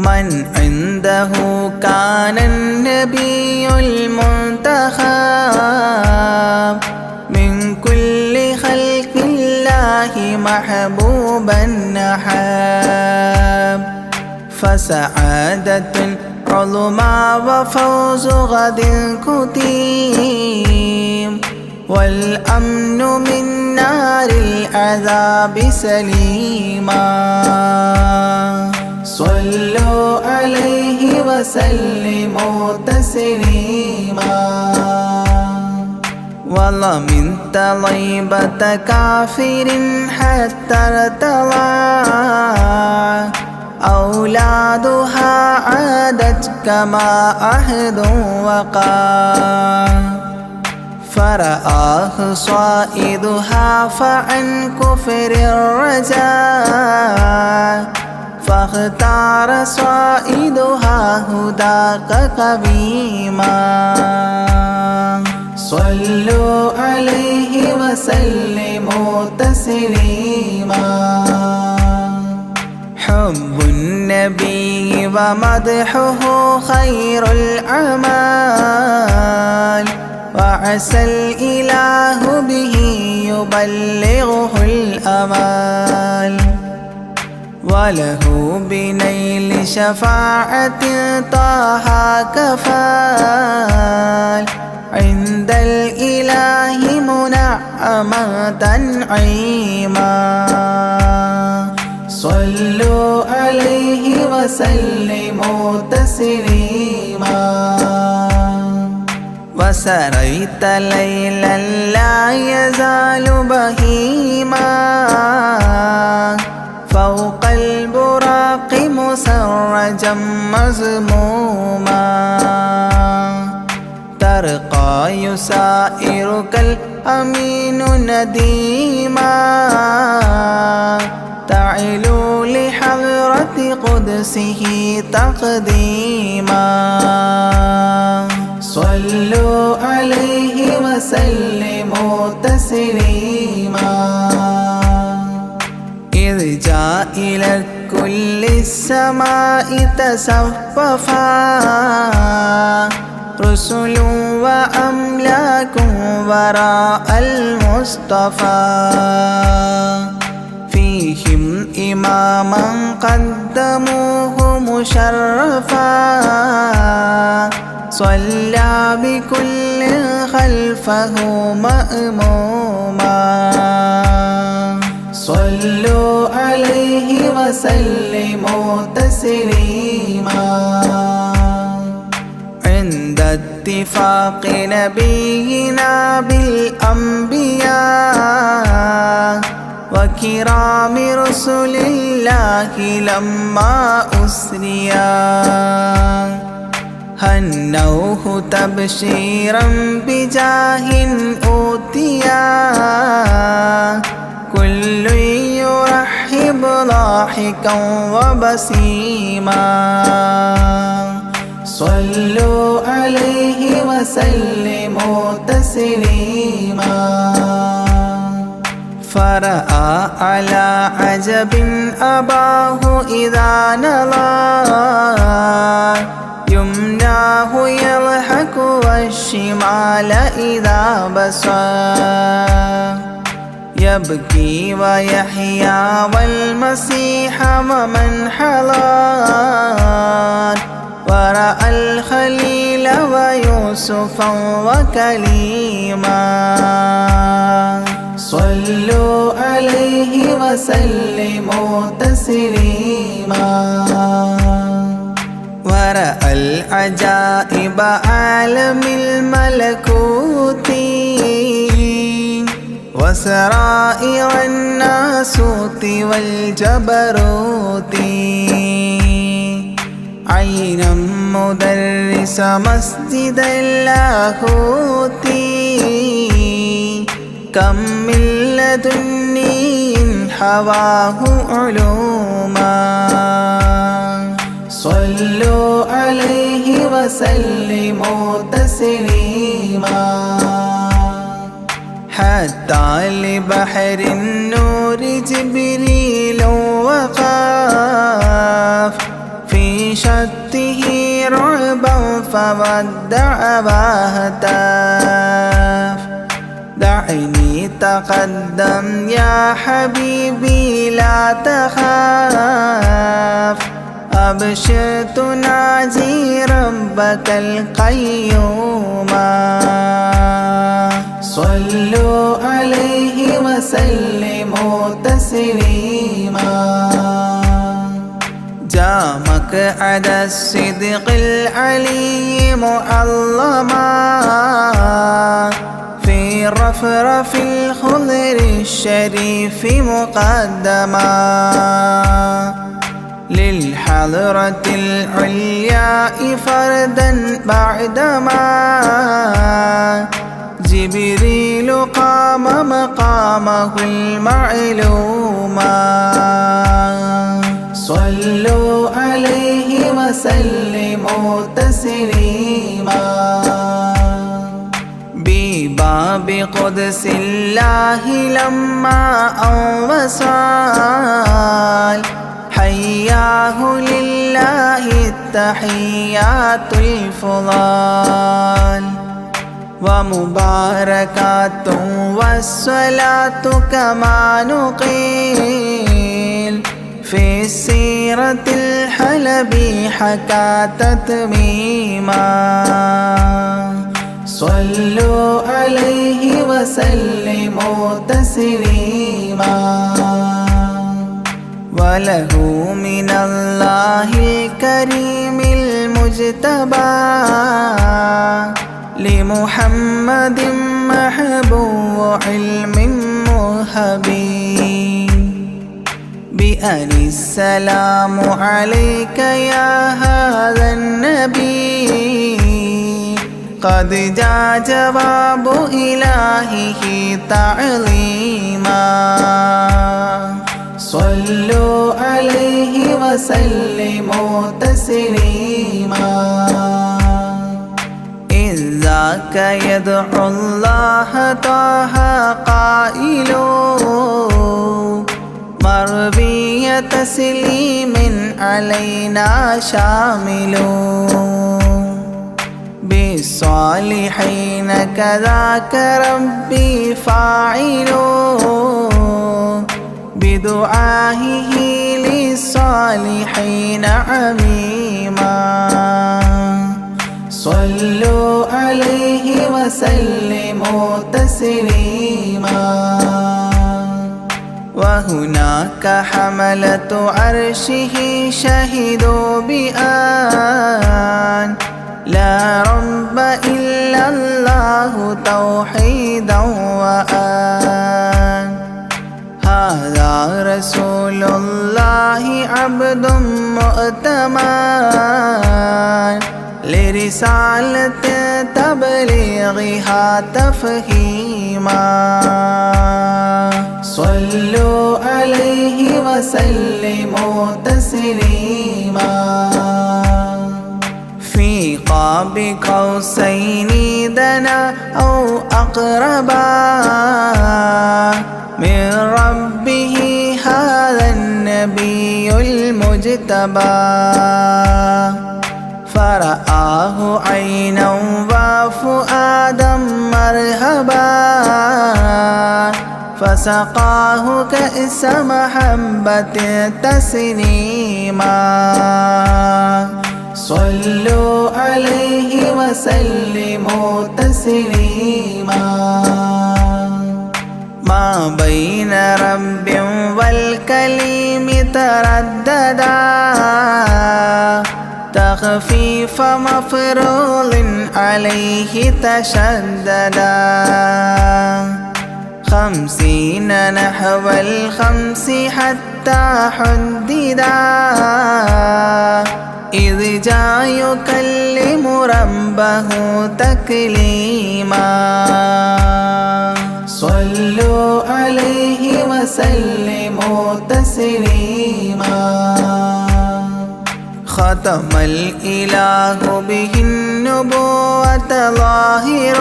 من عنده كان النبي المنتخب من كل خلق الله محبوبا نحب فسعادة عظمى وفوز غد كتيم والأمن من نار العذاب سليما صلوا عليه وسلموا تسليما والله من طيبة كافر حتى ارتضى أولادها عادت كما عهد وقع فرآه صائدها فعن كفر الرجاء فاختار صائدها هداك قويما صلوا عليه وسلموا تسليما حب النبي ومدحه خير الأعمال وعسى الإله به يبلغه الأمال وله بنيل شفاعة طه كفال عند الإله منعما تنعيما صلوا عليه وسلموا تسليما وسريت ليلا لا يزال بهيما فوق البراق مسرجا مزموما ترقى يسائرك الأمين نديما تعلو لحضرة قدسه تقديما صلوا عليه وسلموا تسليما إذ جاء إلى كل السماء تصففا رسل وأملاك وراء المصطفى فيهم إماما قدموه مشرفا صلى بكل خلفه مأموما صلوا عليه وسلموا تسليما عند اتفاق نبينا بالأنبياء وكرام رسل الله لما أسريا هنوه تبشيرا بجاه أوتيا كل يرحب ضاحكا وبسيما صلوا عليه وسلموا تسليما فرأى على عجب أباه إذا نظر يمناه يضحك والشمال إذا بصر يبكي ويحيى والمسيح ومن حضر ورأى الخليل ويوسفا وكليما صلوا عليه وسلموا تسليما ورأى العجائب عالم الملكوت وسرائر الناسوت والجبروت عينا مدرس مسجد اللاهوت كم من لدني حواه علوما صلوا عليه وسلموا تسليما حتى لبحر النور جبريل وقاف في شته رعبا فودع وهتاف دعني تقدم يا حبيبي لا تخاف أبشر تناجي ربك القيوم صلوا عليه وسلموا تسليما جاء مقعد الصدق العلي معلما في رفرف الخضر الشريف مقدما للحضرة العلياء فردا بعدما جبريل قام مقامه المعلوما صلوا عليه وسلموا تسليما بباب قدس الله لما أوصال حياه لله التحيات الفضال ومباركات والصلاة كما نقيل في السيرة الحلبي حكى تتميما صلوا عليه وسلموا تسليما وله من الله الكريم المجتبى لمحمد محبوب علم مهبي بأن السلام عليك يا هذا النبي قد جاء جواب إلهه تعظيما صلوا عليه وسلموا تسليما إذ ذاك يدعو الله طه قائل مربي تسليم علينا شامل بالصالحين كذاك ربي فاعل بدعائه للصالحين عميما صلوا عليه وسلموا تسليما وهناك حملة عرشه شهدوا بأن لا رب إلا الله توحيدا وأن هذا رسول الله عبد مؤتمن لرسالة تبليغها تفهيما صلوا عليه وسلموا تسليما في قاب قوسين دنا أو أقربا من ربه هذا النبي المجتبى فرآه عينا وفؤادا مرهبا فسقاه كأس محبة تسليما صلوا عليه وسلموا تسليما ما بين رب والكليم ترددا تخفيف مفروض عليه تشددا 50 نحو 5 حتى حددا إذ جاء يكلم ربه تكليما صلوا عليه وسلموا تسليما ختم الإله به النبوة ظاهر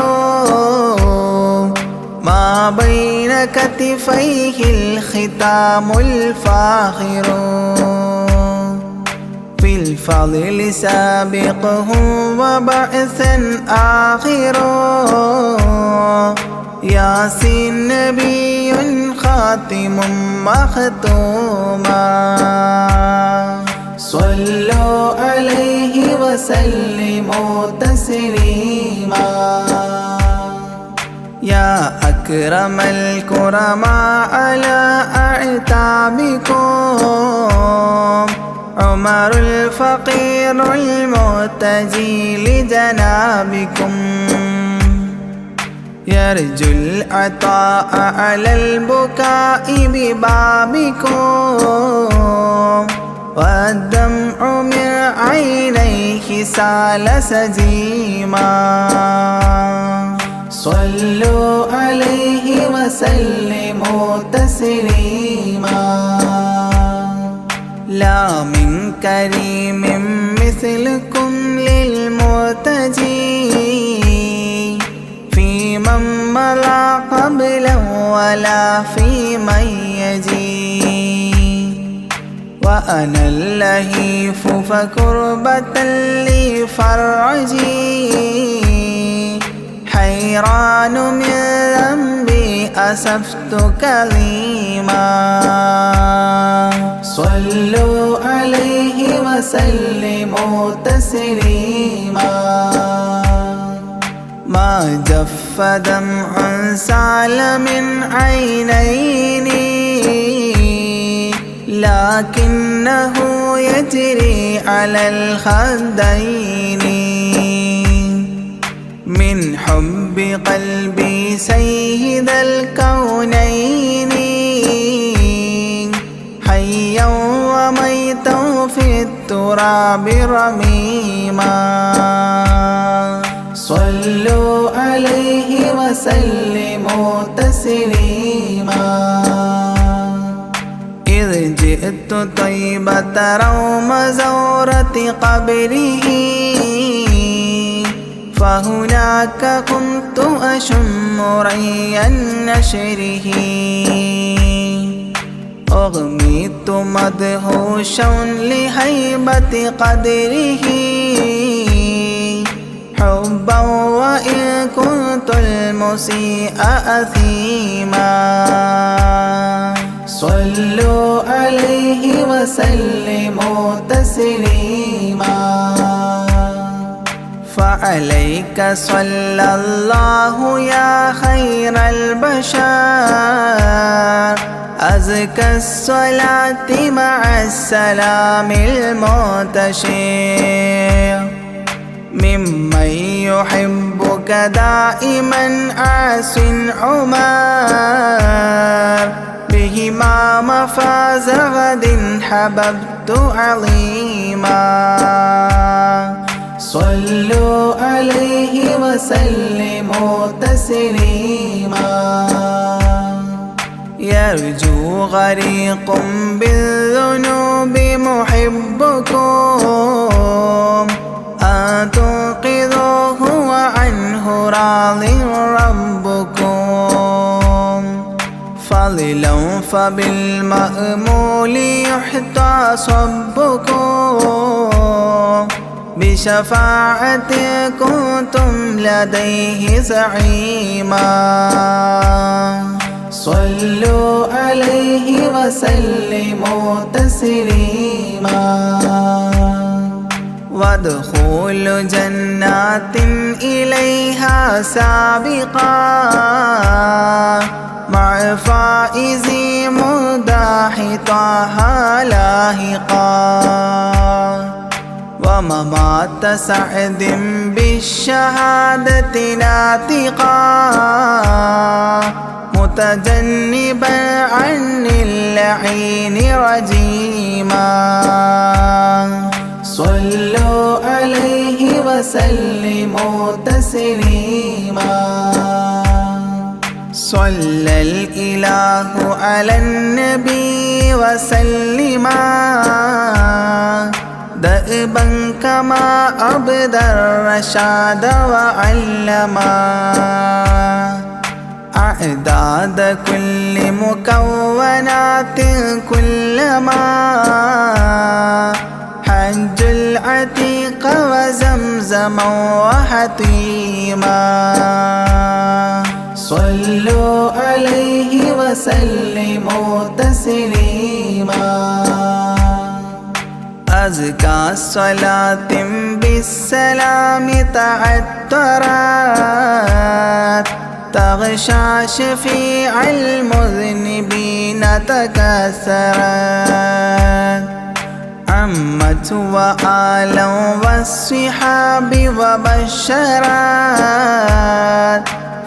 ما بين كتفيه الختام الفاخر في الفضل سابقه وبعثا آخر ياسين نبي خاتم مختوما صلوا عليه وسلموا تسليما يا أكرم الكرماء على أعتابكم عمر الفقير المرتجي لجنابكم يرجو العطاء على البكاء ببابكم والدمع من عينيه سال سجيما صلوا عليه وسلموا تسليما لا من كريم مثلكم للمرتجي في من مضى قبلا ولا في من يجي وأنا اللهيف فكربة لي فرجي حيران من ذنبي أسفت كظيما صلوا عليه وسلموا تسليما ما جف دمع سال من عينيني لكنه يجري على الخدين من حب قلبي سيد الكونين حيا وميتا في التراب رميما صلوا عليه وسلموا تسليما إذ جئت طيبة روم زورة قبره فهناك كنت أشم ري نشره أغميت مدهوشا لهيبة قدره حبا وإن كنت المسيء أثيما صلوا عليه وسلموا تسليما فعليك صلى الله يا خير البشر أزكى الصلاة مع السلام المنتشر ممن يحبك دائما عاص عمر بهما مفاز غد حببت عظيما صلوا عليه وسلموا تسليما يرجو غريق بالذنوب محبكم أن تنقذوه وعنه راض ربكم فضلا فبالمأمول يحتى صبكم بشفاعة كنتم لديه زعيما صلوا عليه وسلموا تسليما وادخول جنات إليها سابقا مع فائز مداح طه لاحقا وممات سعد بالشهادة ناطقا متجنبا عن اللعين رجيما صلوا عليه وسلموا تسليما صلى الإله على النبي وسلما دأبا كما أبدى الرشاد وعلما أعداد كل مكونات كلما حج العتيق وزمزما وحطيما صلوا عليه وسلموا تسليما أزكى الصلاة بالسلام تعطرت تغشى شفيع المذنبين تكسرت عمت وآلا والصحاب وبشرت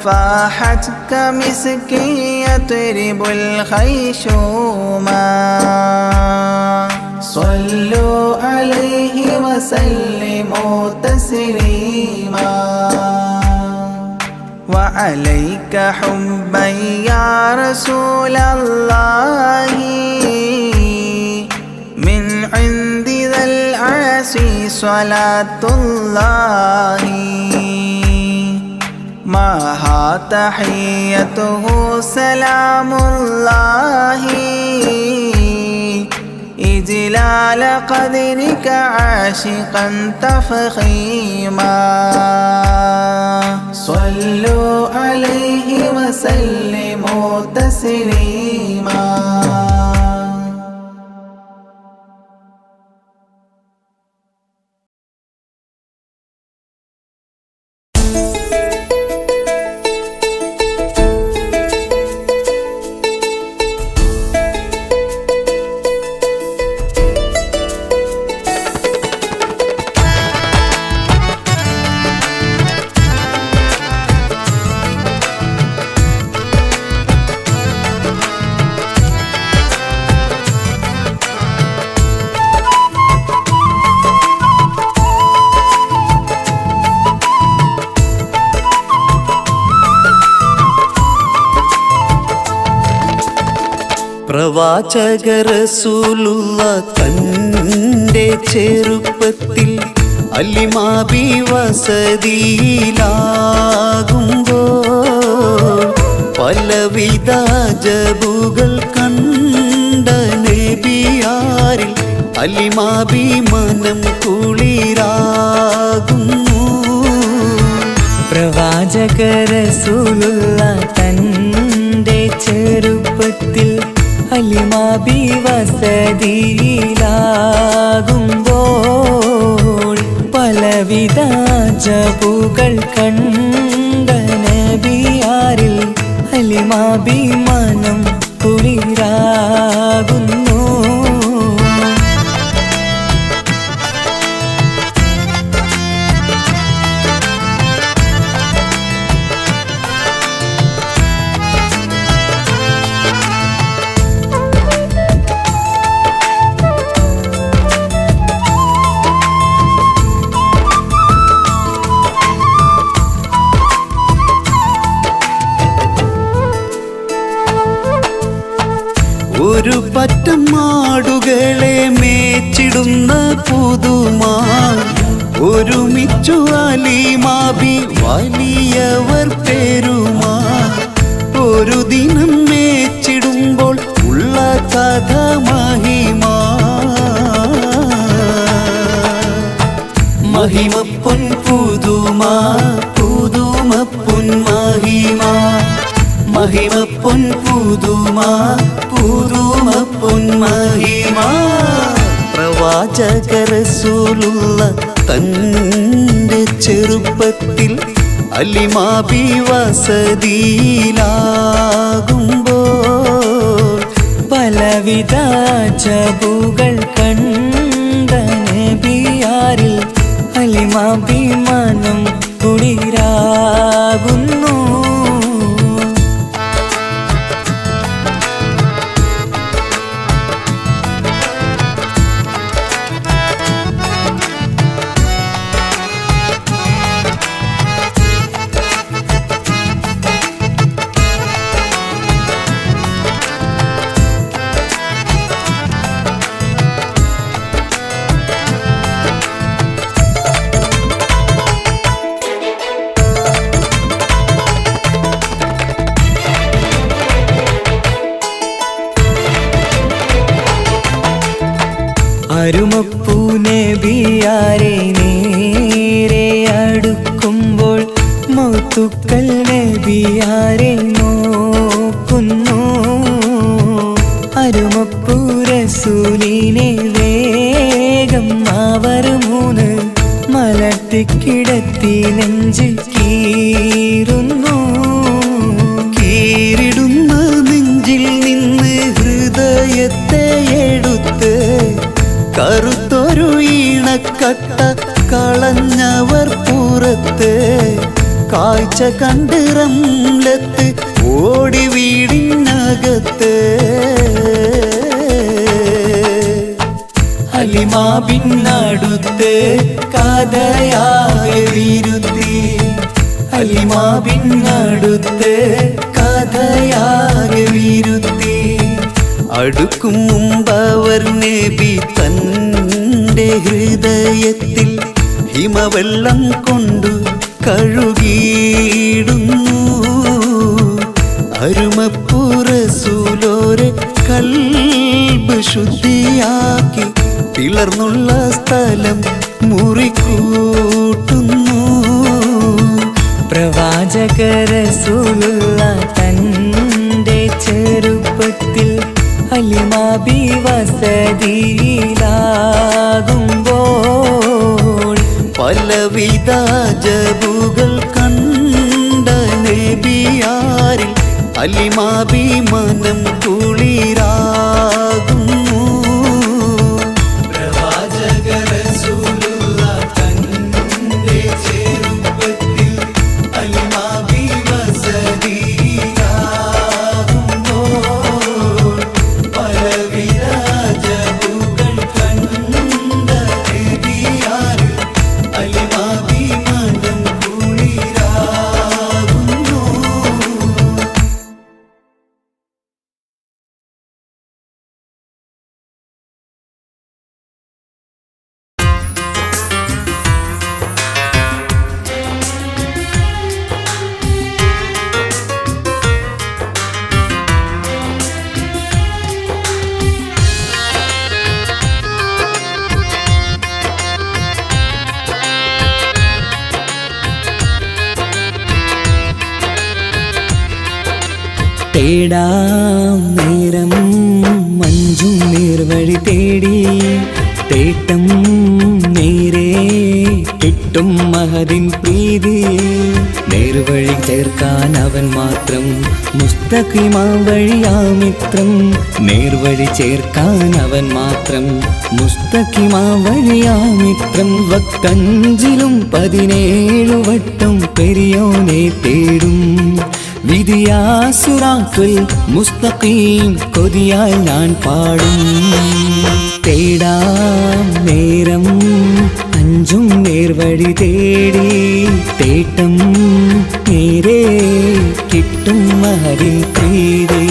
فاحت كمسك يطرب الخيشوما صلوا عليه وسلموا تسليما وعليك حبا يا رسول الله من عند ذا العرش صلاة الله معها تحيته سلام الله إجلال قدرك عاشقا تفخيما صلوا عليه وسلموا تسليما പ്രവാചക റസൂലുള്ള തൻ്റെ ചെറുപ്പത്തിൽ അലിമാബി വസതിയിലാകുമ്പോൾ പലവിധ ജബുകൾ കണ്ട നബിയാരിൽ അലിമാബി മനം കുളിരാകുന്നു. പ്രവാചക റസൂലുള്ള തൻ്റെ ചെറുപ്പത്തിൽ അലിമാബി വസതിയിലാകുമ്പോൾ പലവിധ ജബുകൾ കണ്ട നബിയാരിൽ അലിമാബി മനം കുളിരാകുന്നു. ഒരു പറ്റം മാടുകളെ മേച്ചിടുന്ന പുതുമാൻ ഒരുമിച്ചു അലിമാബി വലിയവർ പെരുമാ. ഒരു ദിനം മേച്ചിടുമ്പോൾ ഉള്ള കഥ മഹിമാ. മഹിമപ്പൊൻ പുതുമാ പുതുമപ്പൊൻ മഹിമാ. മഹിമപ്പൊൻ പുതുമാ പുതുമപ്പൊൻ മഹിമാ. പ്രവാചക റസൂലുള്ള തൻ്റെ ചെറുപ്പത്തിൽ അലിമാബി വസതിയിലാകുമ്പോൾ പലവിധ ജബുകൾ കണ്ട നബിയാരിൽ അലിമാഭിമാനം കുളിരാകുന്നു. അരുമപ്പൂ നബിയാരെ നേരെ അടുക്കുമ്പോൾ മൗത്തുക്കൽ നബിയാരെ നോക്കുന്നു. അരുമപ്പൂ റസൂലിനെ വേഗം അവർ മൂന്ന് മലർത്തിക്കിടത്തി നെഞ്ച് കീറുന്നു. കീറിടുന്ന നെഞ്ചിൽ നിന്ന് ഹൃദയത്തെ എടുത്ത് കറുത്തൊരു ഈണക്കട്ട കളഞ്ഞവർ പുറത്ത്. കാഴ്ച കണ്ട് റംലത്ത് ഓടി വീടിനകത്ത്. ഹലിമാബിന്നടുത്ത് കഥയാകെ വിരുത്തി. ഹലിമാബിന്നടുത്ത് കഥയാകെ വിരുത്തി. അടുക്കും മുമ്പവർ നബി തൻ്റെ ഹൃദയത്തിൽ ഹിമവെള്ളം കൊണ്ടു കഴുകിയിടുന്നു. അരുമപ്പൂ റസൂലോരെ കൽബ് ശുദ്ധിയാക്കി പിളർന്നുള്ള സ്ഥലം മുറിക്കൂട്ടുന്നു. പ്രവാചക റസൂലുള്ള തൻ്റെ ചെറുപ്പത്തിൽ അലിമാബി വസതിയിലാകുമ്പോൾ പലവിധ ജബുകൾ കണ്ട നബിയാരിൽ അലിമാബി മനം കുളിരാകുന്നു. പ്രവാചക റസൂലുള്ള തൻ്റെ ചെറുപ്പത്തിൽ അലിമാബി വസതിയിലാകുമ്പോൾ പലവിധ ജബുകൾ കണ്ട നബിയാരിൽ അലിമാബി മനം കുളിരാകുന്നു. തേടാം നേരം മഞ്ചും നേർവഴി തേടി. തേട്ടം നേരെ കിട്ടും മഹദിൻ പ്രീതി. നേർവഴി ചേർക്കാൻ അവൻ മാത്രം മുസ്തഖിമാ വഴിയാ മിത്രം. നേർവഴി ചേർക്കാൻ അവൻ മാത്രം മുസ്തഖിമാ വഴിയാ മിത്രം. വക്തഞ്ചിലും 17 വട്ടം പെരിയോനെ തേടും. വിധിയാ സിറാത്തുൽ മുസ്തഖീം കൊതിയാൽ ഞാൻ പാടും. തേടാം നേരം അഞ്ചും നേർവഴി തേടി. തേട്ടം നേരെ കിട്ടും മഹദിൻ പ്രീതി.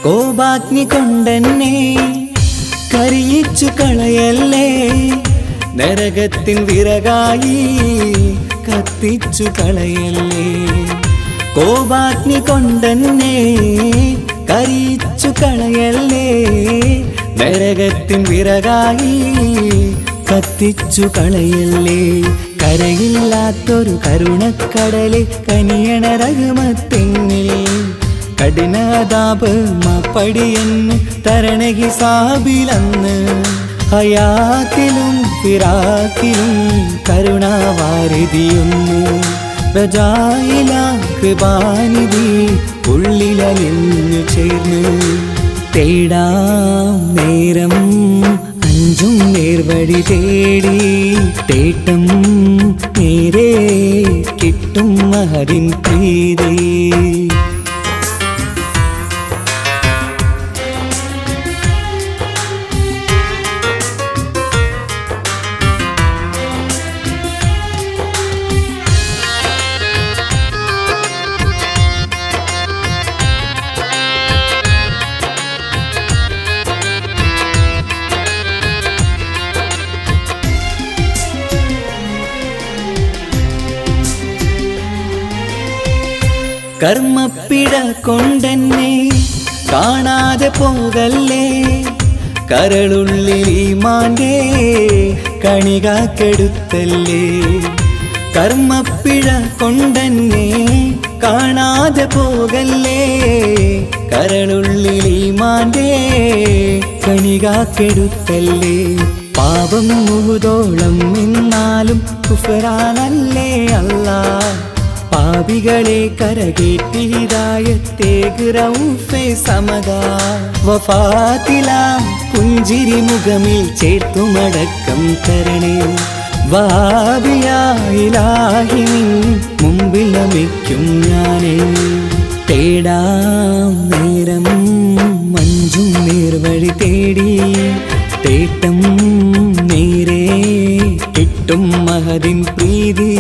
കോപാഗ്നി കൊണ്ടെന്നെ കരിയിച്ചു കളയല്ലേ. നരകത്തിൻ വിറകായി കത്തിച്ചു കളയല്ലേ. കോപാഗ്നി കൊണ്ടെന്നെ കരിച്ചു കളയല്ലേ, നരകത്തിൻ വിറകായി കത്തിച്ചു കളയല്ലേ. കരയില്ലാത്തൊരു കരുണക്കടലെ കനിയണ റഹ്മത്തിന്നിൽ, കഠിനതാപ് മാപ്പടിയെന്ന് തരണ ഹിസാബിലന്ന്. ഹയാത്തിലും ഫിറാക്കിലും കരുണാവാരിതിയൊന്നു, പ്രജായില കൃപാനിധി ഉള്ളിലലിഞ്ഞു ചേർന്ന്. തേടാം നേരം അഞ്ചും നേർവഴി തേടി, തേട്ടം നേരെ കിട്ടും മഹദിൻ പ്രീതി. കർമ്മപ്പിഴ കൊണ്ടെന്നെ കാണാതെ പോകല്ലേ, കരളുള്ളിൽ ഈമാന്റെ കണികാക്കെടുത്തല്ലേ. കർമ്മപ്പിഴ കൊണ്ടെന്നെ കാണാതെ പോകല്ലേ, കരളുള്ളിൽ ഈമാന്റെ കണികാക്കെടുത്തല്ലേ. പാപം മുഴുതോളം നിന്നാലും കുഫ്റാനല്ലേ അല്ലാ, പാപികളെ കരകേറ്റി ഹിദായത്തേക് റഊഫേ സമദാ. വഫാത്തിലാം പുഞ്ചിരി മുഖമിൽ ചേർത്തുമടക്കം തരണേ, വഹാബിയായിലാഹി നിൻ മുമ്പിൽ നമിക്കും ഞാനേ. തേടാം നേരം മഞ്ചും നേർവഴി തേടി, തേട്ടം നേരെ കിട്ടും മഹദിൻ പ്രീതി.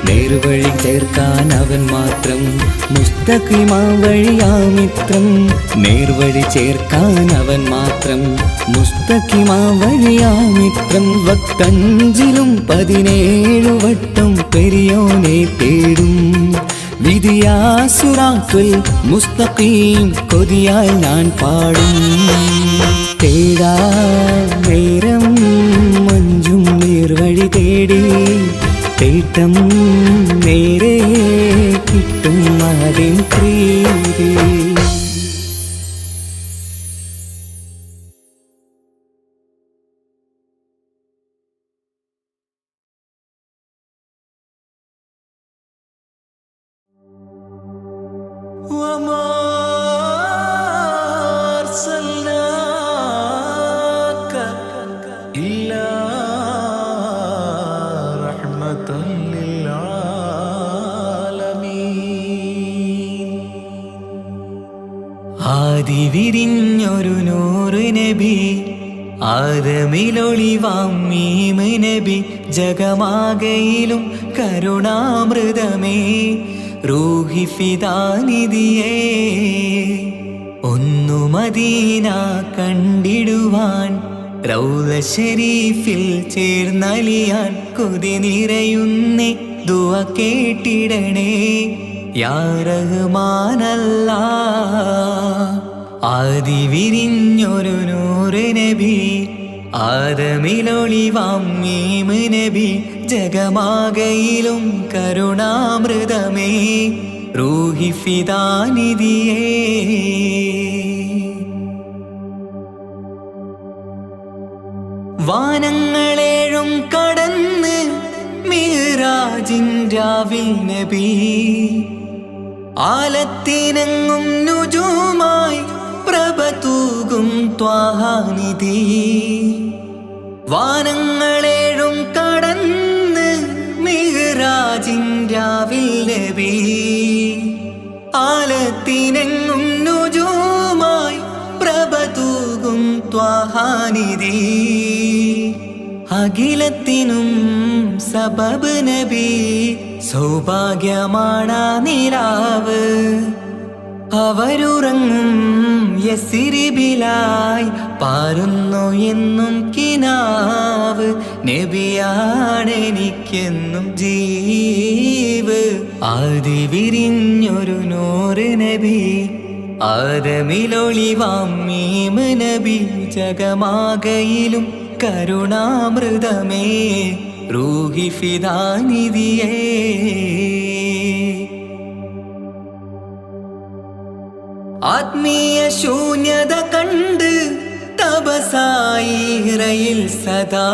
നേർവഴി ചേർക്കാൻ അവൻ മാത്രം, മുസ്തഖിമാ വഴിയാ മിത്രം. നേർവഴി ചേർക്കാൻ അവൻ മാത്രം, മുസ്തഖിമാ വഴിയാ മിത്രം. വക്തഞ്ചിലും 17 വട്ടം പെരിയോനെ തേടും, വിധിയാസുറാത്തുൽ മുസ്തഖീം കൊതിയാൽ ഞാൻ പാടും. തേടാ നേരം മഞ്ചും നേർവഴി തേടി, തേട്ടം നേരെ കിട്ടും മഹദിൻ പ്രീതി. ആദിവിരിഞ്ഞൊരു നൂറ് നബി, ആദമിലൊളിവാം മീമ് നബി. ജഗമാകയിലും കരുണാമൃതമേ, റൂഹി ഫിദാനിധിയേ. ഒന്നു മദീന കണ്ടിടുവാൻ, റൗള ശരീഫിൽ ചേർന്നലിയാൻ കൊതി നിറയുന്നേ. ദുആ കേട്ടിടണേ യാ റഹ്മാനല്ലാ. ആദിവിരിഞ്ഞൊരു നൂറ് നബി, ആദമിലൊളിവാം മീമ് നബി. ജഗമാകയിലും കരുണാമൃതമേ, റൂഹി ഫിദാനിധിയേ. വാനങ്ങളേഴും കടന്ന് മിഹ്റാജിൻ രാവിൽ നബി, ആലത്തിനെങ്ങും നുജൂമായി പ്രഭ തൂകും ത്വാഹാനിധി. വാനങ്ങളേഴും കടന്ന് മിഹ്റാജിൻ രാവിൽ നബി, ആലത്തിനെങ്ങും നുജൂമായി പ്രഭ തൂകും ത്വാഹാനിധി. അഖിലത്തിനും സബബ് നബി, സൗഭാഗ്യമാണ നിലാവ്. അവരുറങ്ങും യസിരിബിലായി പാരുന്നു എന്നും കിനാവ് നബിയാണെനിക്കെന്നും ജീവ് ആദി വിരിഞ്ഞൊരു നൂറ് നബി ആദമിലൊളിവാം മീമ് നബി ജഗമാകയിലും കരുണാമൃതമേ റൂഹി ഫിദാനിധിയേ ആത്മീയ ശൂന്യത കണ്ട് തപസായി ഇറയിൽ സദാ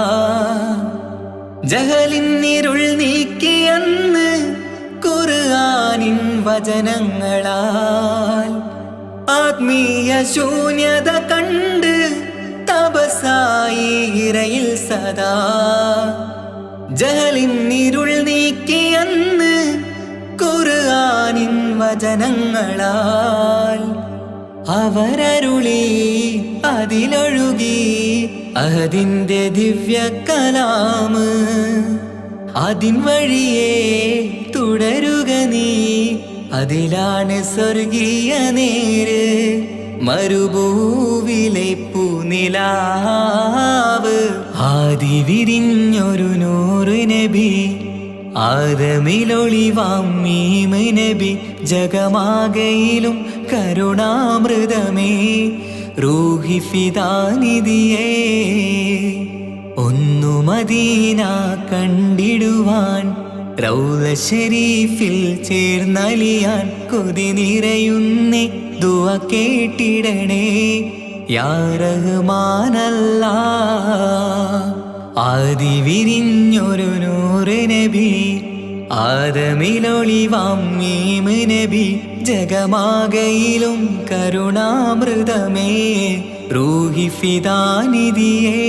ജഹലിന്നിരുൾ നീക്കിയന്ന് ഖുർആനിൻ വചനങ്ങളാൽ ആത്മീയ ശൂന്യത കണ്ട് തപസായി ഇറയിൽ സദാ ജഹലിന്നിരുൾ നീക്കിയന്ന് ഖുർആനിൻ വചനങ്ങളാൽ അവരരുളി അതിലൊഴുകി അതിൻ്റെ ദിവ്യ കലാമ് അതിൻ വഴിയേ തുടരുക നീ അതിലാണ് സ്വർഗീയ നേര് മരുഭൂവിലെ പൂനിലാവ് ആദി വിരിഞ്ഞൊരു നൂറ് നബി ആദമിലൊളിവാം മീമ് നബി ജഗമാകയിലും കരുണാമൃതമേ റൂഹി ഫിദാനിധിയേ ഒന്നു മദീന കണ്ടിടുവാൻ റൗള ശരീഫിൽ ചേർന്നലിയാൻ കൊതി നിറയുന്നേ ദുആ കേട്ടിടണേ യാ റഹ്മാനല്ലാ ആദി വിരിഞ്ഞൊരു നൂറ് നബി ആദമിലൊളിവാം മീമ് നബി ജഗമാകയിലും കരുണാമൃതമേ റൂഹി ഫിദാനിധിയേ